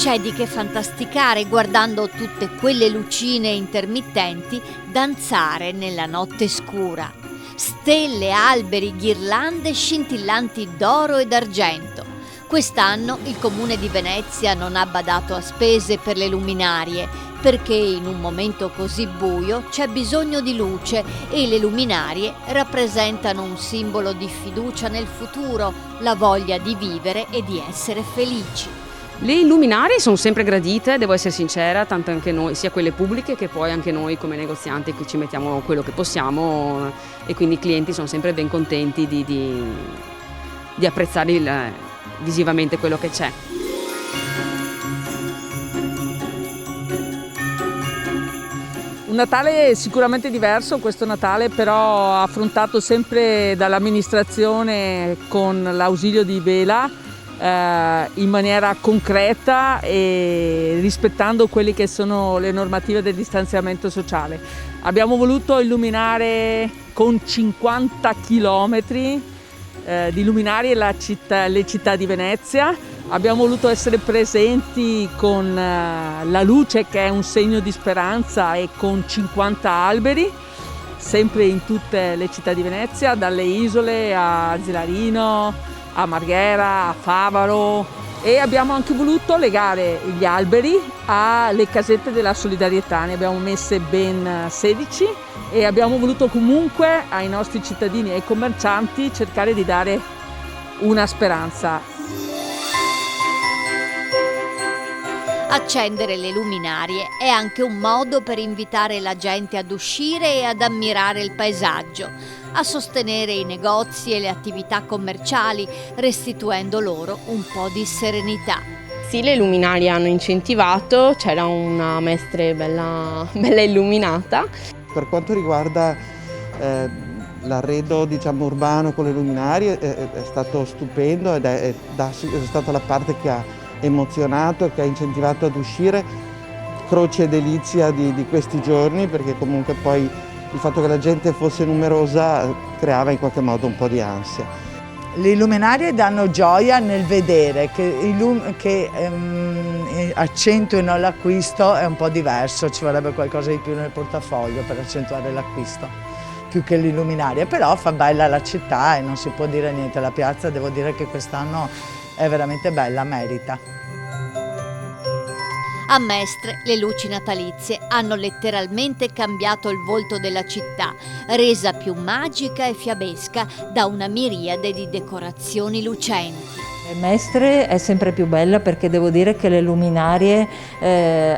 C'è di che fantasticare guardando tutte quelle lucine intermittenti danzare nella notte scura. Stelle, alberi, ghirlande scintillanti d'oro e d'argento. Quest'anno il Comune di Venezia non ha badato a spese per le luminarie, perché in un momento così buio c'è bisogno di luce e le luminarie rappresentano un simbolo di fiducia nel futuro, la voglia di vivere e di essere felici. Le luminarie sono sempre gradite, devo essere sincera, tanto anche noi, sia quelle pubbliche che poi anche noi come negozianti che ci mettiamo quello che possiamo e quindi i clienti sono sempre ben contenti di apprezzare visivamente quello che c'è. Un Natale sicuramente diverso, questo Natale però affrontato sempre dall'amministrazione con l'ausilio di Vela in maniera concreta e rispettando quelle che sono le normative del distanziamento sociale. Abbiamo voluto illuminare con 50 chilometri di luminarie le città di Venezia. Abbiamo voluto essere presenti con la luce che è un segno di speranza e con 50 alberi, sempre in tutte le città di Venezia, dalle isole a Zilarino, a Marghera, a Favaro, e abbiamo anche voluto legare gli alberi alle casette della solidarietà. Ne abbiamo messe ben 16 e abbiamo voluto comunque ai nostri cittadini e ai commercianti cercare di dare una speranza. Accendere le luminarie è anche un modo per invitare la gente ad uscire e ad ammirare il paesaggio, a sostenere i negozi e le attività commerciali, restituendo loro un po' di serenità. Sì, le luminarie hanno incentivato, c'era una Mestre bella illuminata. Per quanto riguarda l'arredo urbano con le luminarie è stato stupendo ed è stata la parte che ha emozionato e che ha incentivato ad uscire. Croce e delizia di questi giorni, perché comunque poi il fatto che la gente fosse numerosa creava in qualche modo un po' di ansia. Le luminarie danno gioia nel vedere che accentuino l'acquisto è un po' diverso, ci vorrebbe qualcosa di più nel portafoglio per accentuare l'acquisto, più che l'illuminaria, però fa bella la città e non si può dire niente, la piazza devo dire che quest'anno è veramente bella, merita. A Mestre le luci natalizie hanno letteralmente cambiato il volto della città, resa più magica e fiabesca da una miriade di decorazioni lucenti. Mestre è sempre più bella perché devo dire che le luminarie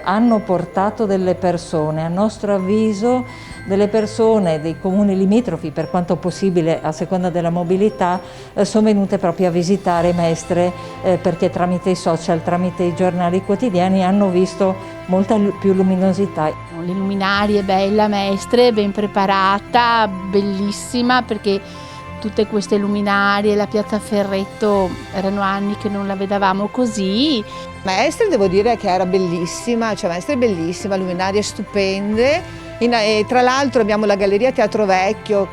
hanno portato delle persone, a nostro avviso delle persone dei comuni limitrofi, per quanto possibile a seconda della mobilità, sono venute proprio a visitare Mestre perché tramite i social, tramite i giornali quotidiani hanno visto molta più luminosità. Le luminarie bella Mestre, ben preparata, bellissima, perché tutte queste luminarie, la piazza Ferretto, erano anni che non la vedevamo così. Mestre devo dire che era bellissima, cioè Mestre è bellissima, luminarie stupende. E tra l'altro abbiamo la Galleria Teatro Vecchio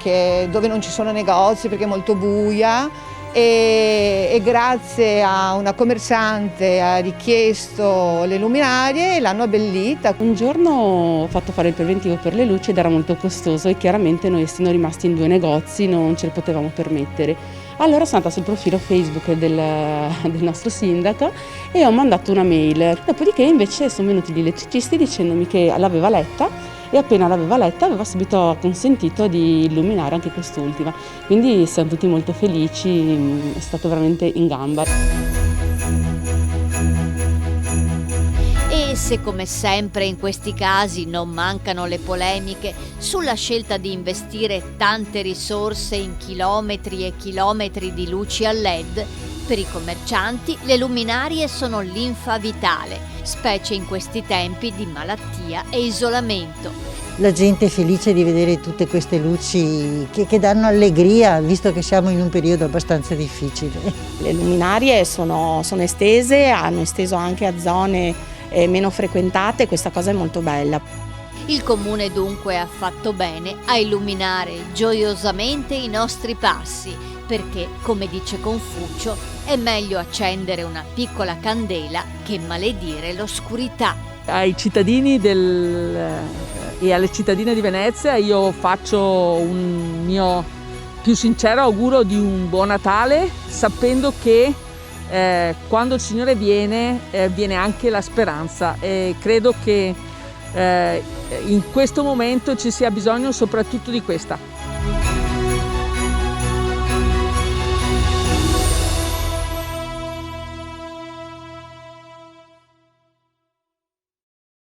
dove non ci sono negozi perché è molto buia e grazie a una commerciante ha richiesto le luminarie e l'hanno abbellita. Un giorno ho fatto fare il preventivo per le luci ed era molto costoso e chiaramente noi essendo rimasti in 2 negozi non ce le potevamo permettere. Allora sono andata sul profilo Facebook del nostro sindaco e ho mandato una mail. Dopodiché invece sono venuti gli elettricisti dicendomi che l'aveva letta e appena l'aveva letta aveva subito consentito di illuminare anche quest'ultima. Quindi siamo tutti molto felici, è stato veramente in gamba. E se come sempre in questi casi non mancano le polemiche sulla scelta di investire tante risorse in chilometri e chilometri di luci a LED, per i commercianti le luminarie sono linfa vitale, specie in questi tempi di malattia e isolamento. La gente è felice di vedere tutte queste luci che danno allegria, visto che siamo in un periodo abbastanza difficile. Le luminarie sono estese, hanno esteso anche a zone meno frequentate, questa cosa è molto bella. Il Comune dunque ha fatto bene a illuminare gioiosamente i nostri passi, perché, come dice Confucio, è meglio accendere una piccola candela che maledire l'oscurità. Ai cittadini e alle cittadine di Venezia io faccio un mio più sincero augurio di un buon Natale, sapendo che quando il Signore viene anche la speranza, e credo che in questo momento ci sia bisogno soprattutto di questa.